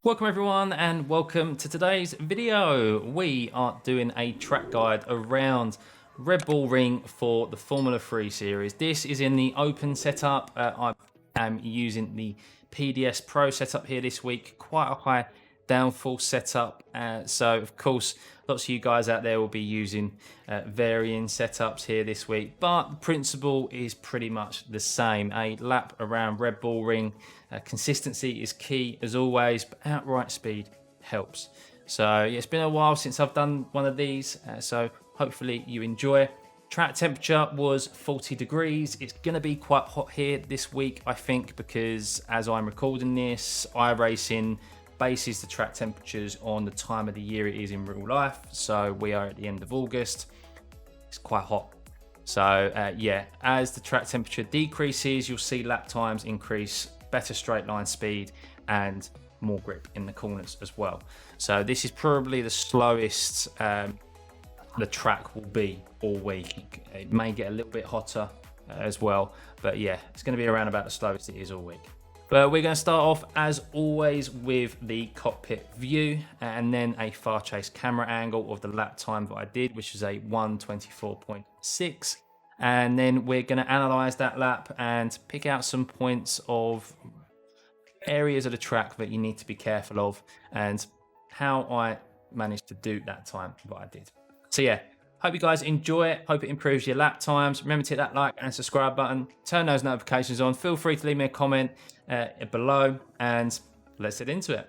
Welcome everyone and welcome to today's video. We are doing a track guide around Red Bull Ring for the Formula 3 series. This is in the open setup. I am using the PDS Pro setup here this week, quite a high downforce setup. So of course, lots of you guys out there will be using varying setups here this week, but the principle is pretty much the same. A lap around Red Bull Ring. Consistency is key as always, but outright speed helps. So yeah, it's been a while since I've done one of these, so hopefully you enjoy. Track temperature was 40 degrees. It's going to be quite hot here this week, I think, because as I'm recording this, iRacing bases the track temperatures on the time of the year it is in real life. So we are at the end of August. It's quite hot. So yeah, as the track temperature decreases, you'll see lap times increase, better straight line speed and more grip in the corners as well. So this is probably the slowest the track will be all week. It may get a little bit hotter as well, but yeah, it's going to be around about the slowest it is all week. But we're going to start off as always with the cockpit view and then a far chase camera angle of the lap time that I did, which is a 1:24.6. And then we're going to analyze that lap and pick out some points of areas of the track that you need to be careful of and how I managed to do that time that I did. So yeah, hope you guys enjoy it. Hope it improves your lap times. Remember to hit that like and subscribe button. Turn those notifications on. Feel free to leave me a comment below and let's get into it.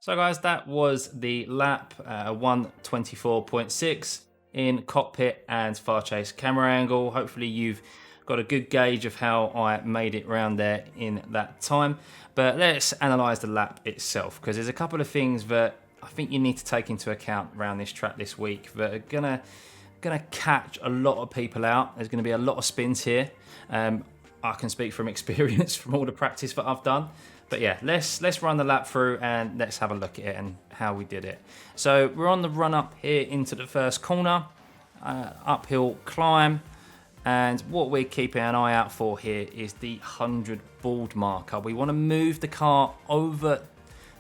So guys, that was the lap 1:24.6 in cockpit and far chase camera angle. Hopefully you've got a good gauge of how I made it round there in that time. But let's analyse the lap itself, because there's a couple of things that I think you need to take into account around this track this week that are gonna catch a lot of people out. There's gonna be a lot of spins here. I can speak from experience from all the practice that I've done. But yeah, let's run the lap through and let's have a look at it and how we did it. So we're on the run up here into the first corner, uphill climb. And what we're keeping an eye out for here is the 100 bald marker. We want to move the car over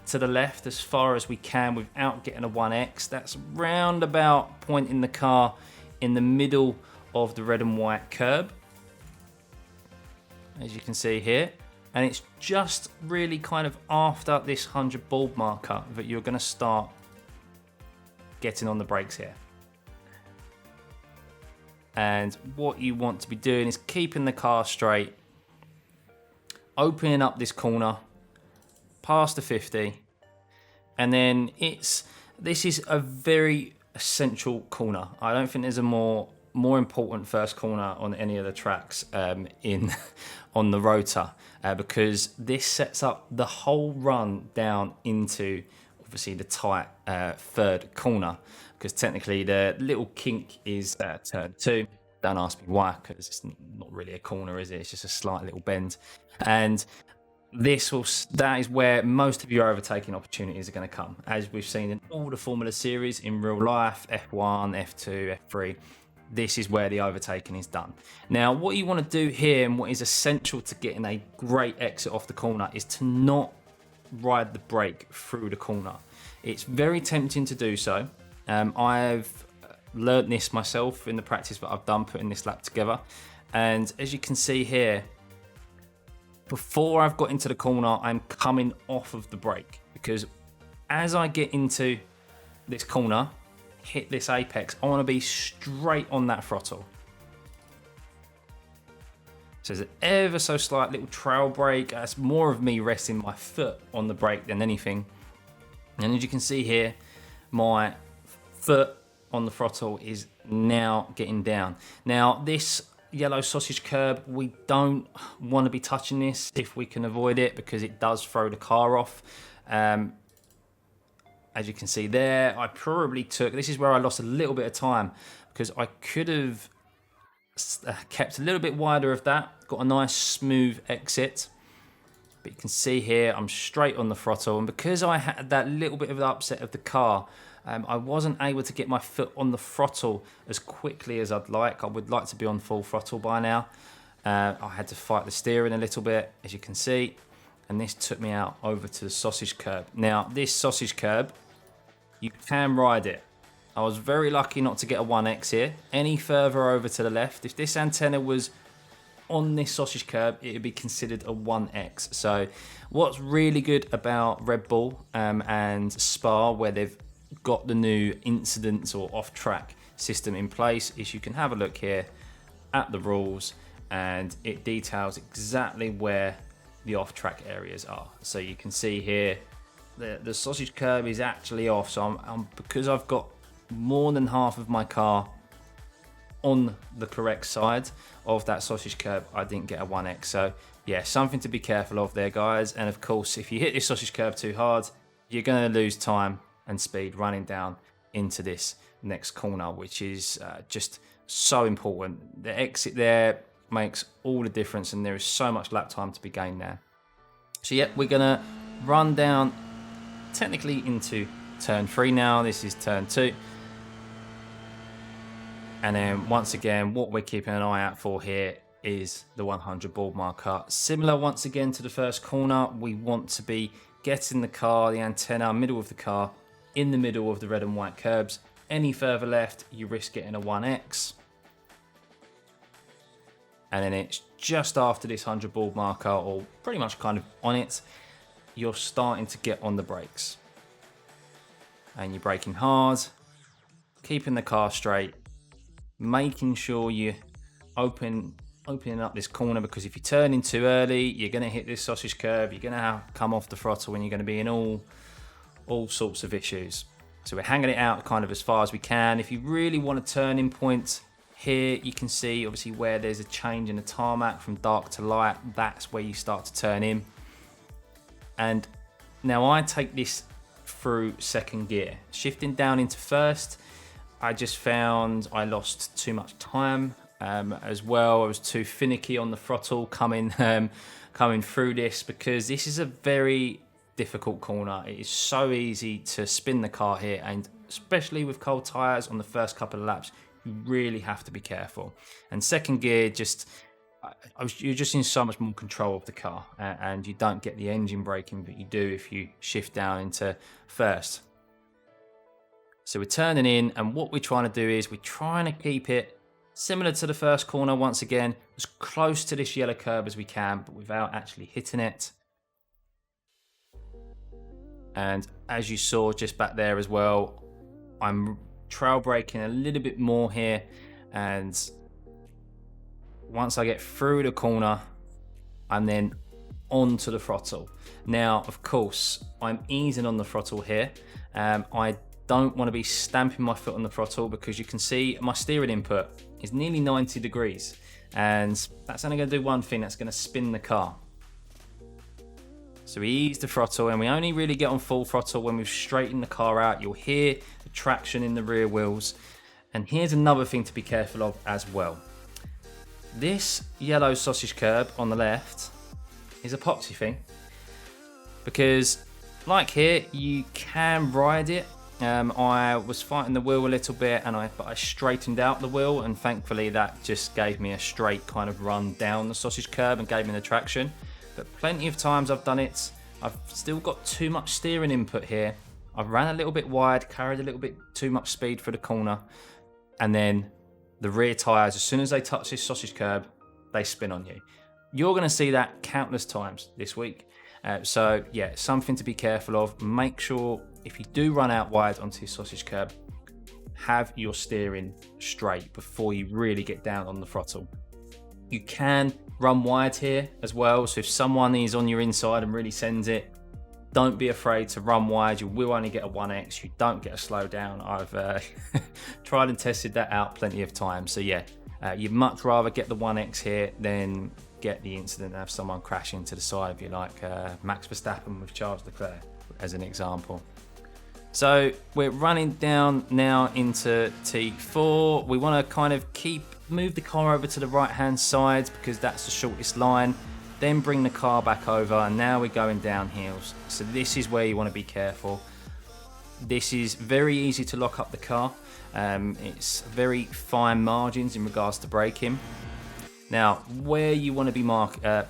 to the left as far as we can without getting a 1X. That's round about pointing the car in the middle of the red and white curb, as you can see here. And it's just really kind of after this 100 bald marker that you're going to start getting on the brakes here. And what you want to be doing is keeping the car straight, opening up this corner past the 50, and then this is a very essential corner. I don't think there's a more important first corner on any of the tracks on the rotor, because this sets up the whole run down into obviously the tight third corner, because technically the little kink is turn 2. Don't ask me why, because it's not really a corner, is it? It's just a slight little bend. And that is where most of your overtaking opportunities are going to come, as we've seen in all the Formula Series in real life, F1, F2, F3. This is where the overtaking is done. Now, what you want to do here, and what is essential to getting a great exit off the corner, is to not ride the brake through the corner. It's very tempting to do so. I've learned this myself in the practice that I've done putting this lap together. And as you can see here, before I've got into the corner, I'm coming off of the brake, because as I get into this corner, hit this apex, I want to be straight on that throttle. So there's an ever so slight little trail brake. That's more of me resting my foot on the brake than anything. And as you can see here, my foot on the throttle is now getting down. Now this yellow sausage curb, we don't want to be touching this if we can avoid it, because it does throw the car off. As you can see there, I probably this is where I lost a little bit of time, because I could have kept a little bit wider of that, got a nice smooth exit. But you can see here, I'm straight on the throttle, and because I had that little bit of the upset of the car, I wasn't able to get my foot on the throttle as quickly as I'd like. I would like to be on full throttle by now. I had to fight the steering a little bit, as you can see, and this took me out over to the sausage curb. Now, this sausage curb, you can ride it. I was very lucky not to get a 1X here. Any further over to the left, if this antenna was on this sausage curb, it would be considered a 1X. So what's really good about Red Bull and Spa, where they've got the new incidents or off-track system in place, is you can have a look here at the rules, and it details exactly where the off-track areas are. So you can see here the sausage curb is actually off. So because I've got more than half of my car on the correct side of that sausage curb, I didn't get a 1X. So yeah, something to be careful of there, guys. And of course, if you hit this sausage curb too hard, you're going to lose time and speed running down into this next corner, which is just so important. The exit there makes all the difference, and there is so much lap time to be gained there. So yeah, we're gonna run down technically into turn 3 now. This is turn 2. And then once again, what we're keeping an eye out for here is the 100 bald marker. Similar once again to the first corner, we want to be getting the car, the antenna, middle of the car, in the middle of the red and white curbs. Any further left, you risk getting a 1X. And then it's just after this 100 bald marker, or pretty much kind of on it, you're starting to get on the brakes. And you're braking hard, keeping the car straight, making sure you opening up this corner, because if you turn in too early, you're going to hit this sausage curb, you're going to come off the throttle, and you're going to be in all sorts of issues. So we're hanging it out kind of as far as we can. If you really want a turning point Here you can see obviously where there's a change in the tarmac from dark to light. That's where you start to turn in. And now I take this through second gear. Shifting down into first, I just found I lost too much time as well. I was too finicky on the throttle coming through this, because this is a very difficult corner. It is so easy to spin the car here, and especially with cold tyres on the first couple of laps, you really have to be careful. And second gear, you're just in so much more control of the car, and you don't get the engine braking that you do if you shift down into first. So we're turning in, and what we're trying to do is we're trying to keep it similar to the first corner once again, as close to this yellow curb as we can, but without actually hitting it. And as you saw just back there as well, I'm trail braking a little bit more here, and once I get through the corner, I'm then onto the throttle. Now, of course, I'm easing on the throttle here. I don't want to be stamping my foot on the throttle, because you can see my steering input is nearly 90 degrees, and that's only going to do one thing, that's going to spin the car. So we ease the throttle, and we only really get on full throttle when we've straightened the car out. You'll hear the traction in the rear wheels. And here's another thing to be careful of as well. This yellow sausage curb on the left is a epoxy thing, because like here, you can ride it. I was fighting the wheel a little bit, but I straightened out the wheel, and thankfully that just gave me a straight kind of run down the sausage curb and gave me the traction. But plenty of times I've done it, I've still got too much steering input here. I've ran a little bit wide, carried a little bit too much speed for the corner, and then the rear tyres, as soon as they touch this sausage curb, they spin on you. You're going to see that countless times this week. So yeah, something to be careful of. Make sure if you do run out wide onto your sausage curb, have your steering straight before you really get down on the throttle. You can run wide here as well, so if someone is on your inside and really sends it, don't be afraid to run wide. You will only get a 1x, you don't get a slow down. I've tried and tested that out plenty of times. So yeah, you'd much rather get the 1x here than get the incident and have someone crash into the side of you, like Max Verstappen with Charles Leclerc as an example. So we're running down now into T4. We want to kind of move the car over to the right hand side, because that's the shortest line, then bring the car back over, and now we're going down hills. So this is where you want to be careful. This is very easy to lock up the car. It's very fine margins in regards to braking. Now, where you want to be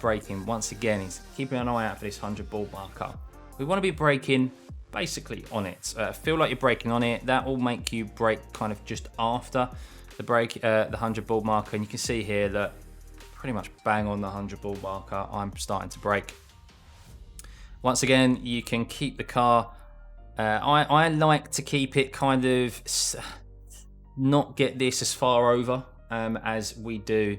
braking, once again, is keeping an eye out for this 100 ball marker. We want to be braking basically on it. Feel like you're braking on it. That will make you brake kind of just after the 100 ball marker, and you can see here that pretty much bang on the 100 ball marker, I'm starting to brake. Once again, you can keep the car. I like to keep it kind of not get this as far over as we do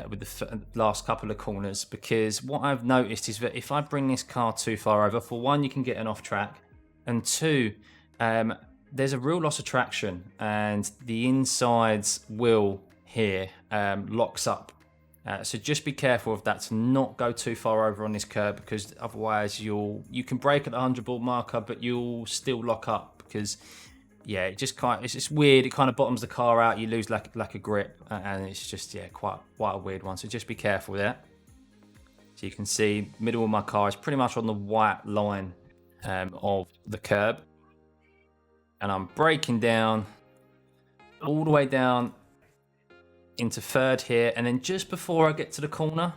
with the last couple of corners, because what I've noticed is that if I bring this car too far over, for one, you can get an off track, and two, there's a real loss of traction, and the insides wheel here locks up. So just be careful of that, to not go too far over on this curb, because otherwise you can brake at the 100 ball marker, but you'll still lock up, because yeah, it's just weird. It kind of bottoms the car out. You lose like a grip, and it's just quite a weird one. So just be careful there. So you can see middle of my car is pretty much on the white line of the curb, and I'm braking down all the way down into third here, and then just before I get to the corner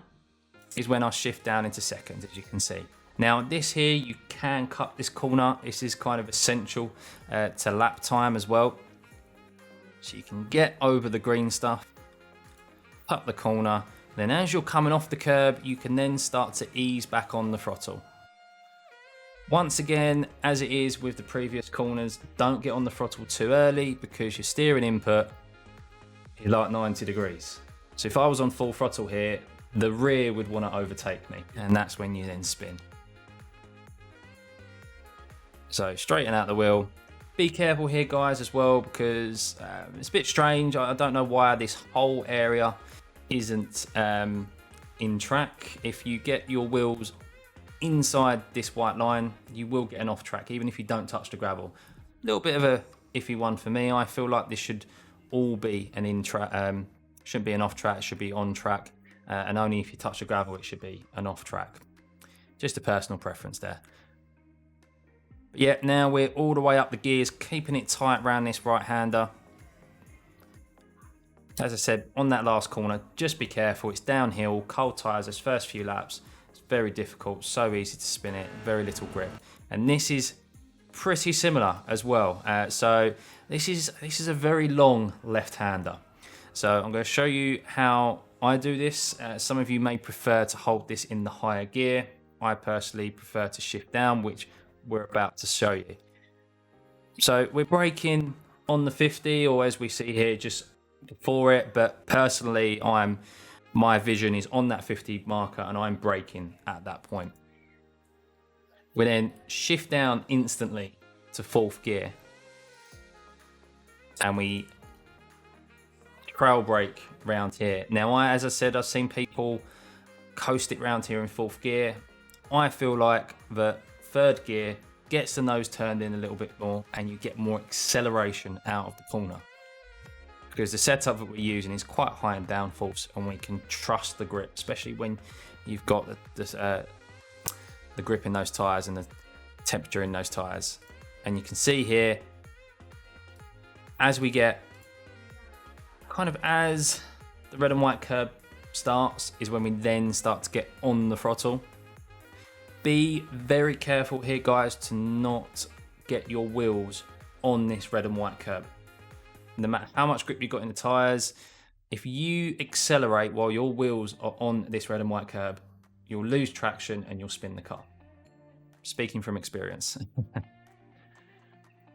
is when I shift down into second, as you can see. Now this here, you can cut this corner. This is kind of essential to lap time as well. So you can get over the green stuff, cut the corner, then as you're coming off the curb, you can then start to ease back on the throttle. Once again, as it is with the previous corners, don't get on the throttle too early, because your steering input is like 90 degrees. So if I was on full throttle here, the rear would want to overtake me, and that's when you then spin. So straighten out the wheel, Be careful here, guys, as well, because it's a bit strange. I don't know why this whole area isn't in track. If you get your wheels inside this white line, you will get an off track, even if you don't touch the gravel. A little bit of a iffy one for me. I feel like this should all be an in track, shouldn't be an off track, it should be on track, and only if you touch the gravel it should be an off track. Just a personal preference there. But yeah, now we're all the way up the gears, keeping it tight around this right hander. As I said, on that last corner, just be careful. It's downhill, cold tyres, those first few laps. It's very difficult, so easy to spin it, very little grip. And this is pretty similar as well. So this is a very long left-hander. So I'm going to show you how I do this. Some of you may prefer to hold this in the higher gear. I personally prefer to shift down, which we're about to show you. So we're braking on the 50, or as we see here, just before it. But personally, my vision is on that 50 marker, and I'm braking at that point. We then shift down instantly to 4th gear, and we trail brake round here. Now, as I said, I've seen people coast it round here in 4th gear. I feel like the 3rd gear gets the nose turned in a little bit more, and you get more acceleration out of the corner, because the setup that we're using is quite high in downforce, and we can trust the grip, especially when you've got the grip in those tyres and the temperature in those tyres. And you can see here, as we get as the red and white curb starts, is when we then start to get on the throttle. Be very careful here, guys, to not get your wheels on this red and white curb. No matter how much grip you've got in the tyres, if you accelerate while your wheels are on this red and white curb, you'll lose traction and you'll spin the car. Speaking from experience.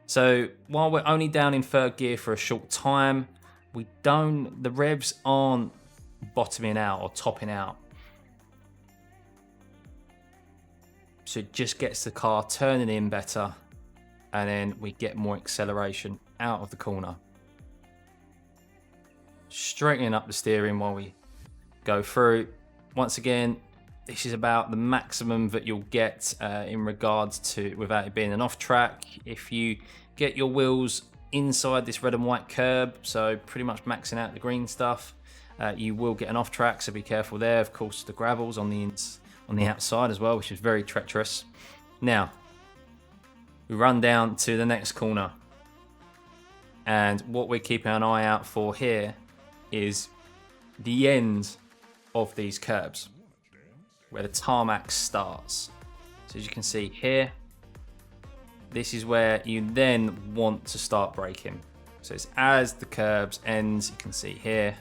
So while we're only down in 3rd gear for a short time, the revs aren't bottoming out or topping out. So it just gets the car turning in better, and then we get more acceleration out of the corner. Straightening up the steering while we go through. Once again, this is about the maximum that you'll get in regards to, without it being an off track. If you get your wheels inside this red and white curb, so pretty much maxing out the green stuff, you will get an off track, so be careful there. Of course, the gravel's on the outside as well, which is very treacherous. Now, we run down to the next corner, and what we're keeping an eye out for here is the end of these curbs, where the tarmac starts. So as you can see here, this is where you then want to start braking. So it's as the curbs ends, you can see here,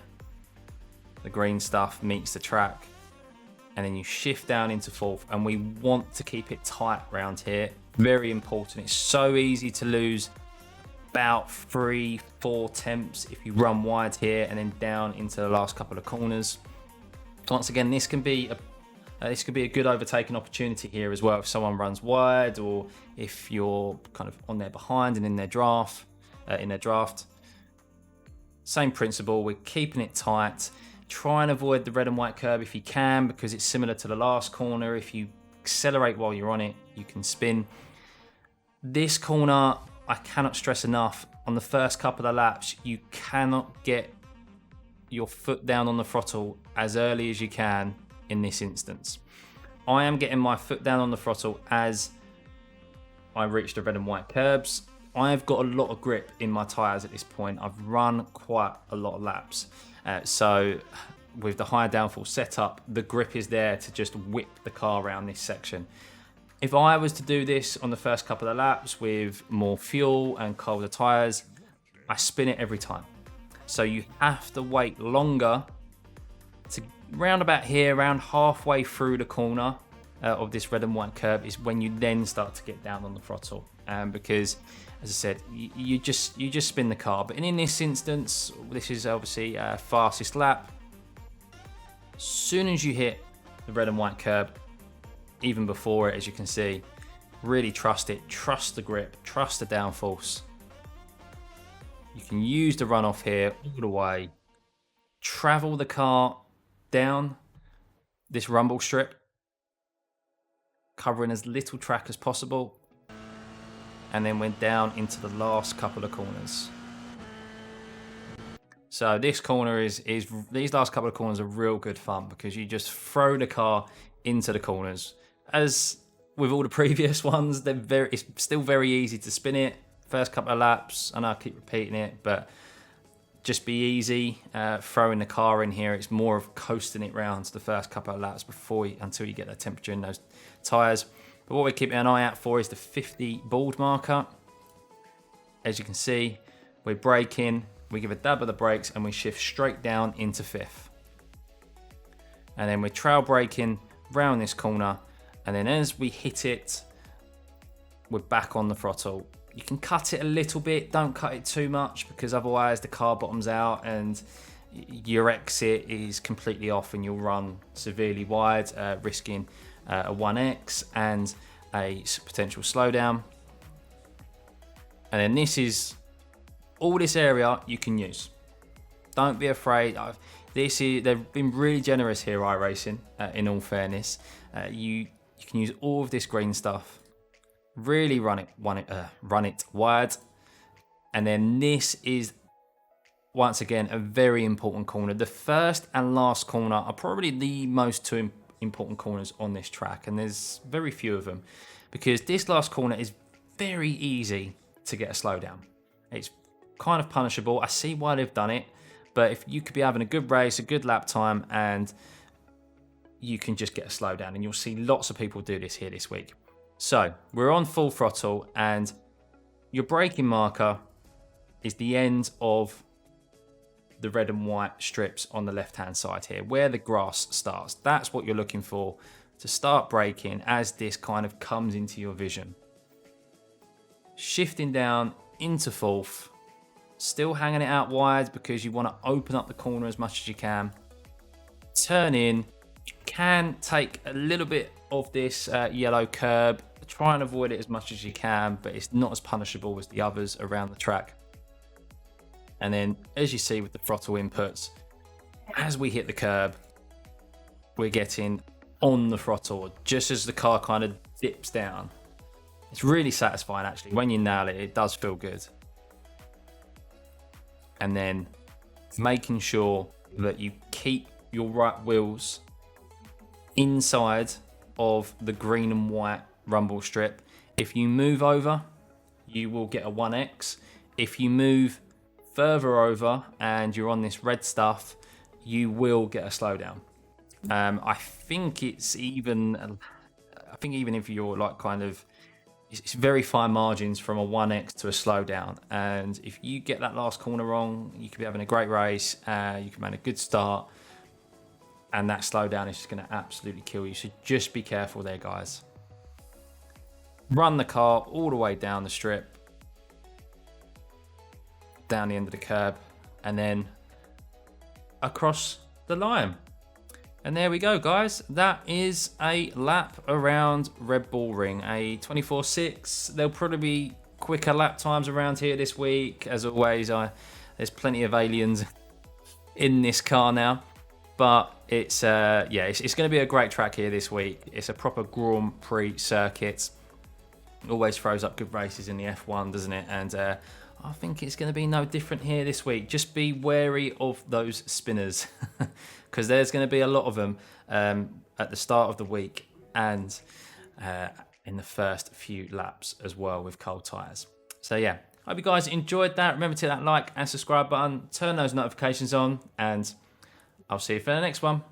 the green stuff meets the track, and then you shift down into 4th, and we want to keep it tight around here. Very important. It's so easy to lose about 3-4 temps if you run wide here and then down into the last couple of corners. Once again, this can be a good overtaking opportunity here as well if someone runs wide, or if you're kind of on their behind and in their draft. Same principle. We're keeping it tight. Try and avoid the red and white curb if you can, because it's similar to the last corner. If you accelerate while you're on it, you can spin. This corner, I cannot stress enough, on the first couple of laps, you cannot get your foot down on the throttle as early as you can in this instance. I am getting my foot down on the throttle as I reach the red and white curbs. I've got a lot of grip in my tyres at this point. I've run quite a lot of laps. So with the higher downforce setup, the grip is there to just whip the car around this section. If I was to do this on the first couple of laps with more fuel and colder tyres, I spin it every time. So you have to wait longer to round about here, around halfway through the corner of this red and white curb is when you then start to get down on the throttle. Because, as I said, you just spin the car. But in this instance, this is obviously fastest lap. As soon as you hit the red and white curb, even before it, as you can see, really trust it, trust the grip, trust the downforce, You can use the runoff here all the way, travel the car down this rumble strip, covering as little track as possible, and then went down into the last couple of corners. So this corner these last couple of corners are real good fun because you just throw the car into the corners. As with all the previous ones, it's still very easy to spin it. First couple of laps, I know I keep repeating it, but just be easy throwing the car in here. It's more of coasting it round the first couple of laps until you get the temperature in those tyres. But what we're keeping an eye out for is the 50 board marker. As you can see, we're braking, we give a dab of the brakes and we shift straight down into 5th. And then we're trail braking round this corner, and then as we hit it, we're back on the throttle. You can cut it a little bit, don't cut it too much because otherwise the car bottoms out and your exit is completely off and you'll run severely wide, risking a 1X and a potential slowdown. And then all this area you can use. Don't be afraid. They've been really generous here, iRacing, in all fairness. You can use all of this green stuff. Really run it wide. And then this is, once again, a very important corner. The first and last corner are probably the most two important corners on this track, and there's very few of them because this last corner is very easy to get a slowdown. It's kind of punishable. I see why they've done it, but if you could be having a good race, a good lap time, and you can just get a slowdown, and you'll see lots of people do this here this week. So we're on full throttle, and your braking marker is the end of the red and white strips on the left hand side here, where the grass starts. That's what you're looking for to start braking as this kind of comes into your vision. Shifting down into 4th, still hanging it out wide because you want to open up the corner as much as you can. Turn in. You can take a little bit of this yellow curb, try and avoid it as much as you can, but it's not as punishable as the others around the track. And then, as you see with the throttle inputs, as we hit the curb, we're getting on the throttle just as the car kind of dips down. It's really satisfying, actually. When you nail it, it does feel good. And then making sure that you keep your right wheels inside of the green and white rumble strip. If you move over, you will get a 1X. If you move further over and you're on this red stuff, you will get a slowdown. I think even if you're like kind of, it's very fine margins from a 1X to a slowdown. And if you get that last corner wrong, you could be having a great race, you can make a good start, and that slowdown is just going to absolutely kill you. So just be careful there, guys. Run the car all the way down the strip, down the end of the curb, and then across the line. And there we go, guys. That is a lap around Red Bull Ring, a 24.6. There'll probably be quicker lap times around here this week. As always, there's plenty of aliens in this car now. But it's going to be a great track here this week. It's a proper Grand Prix circuit. Always throws up good races in the F1, doesn't it? And I think it's going to be no different here this week. Just be wary of those spinners because there's going to be a lot of them at the start of the week and in the first few laps as well with cold tyres. So yeah, hope you guys enjoyed that. Remember to hit that like and subscribe button, turn those notifications on, and I'll see you for the next one.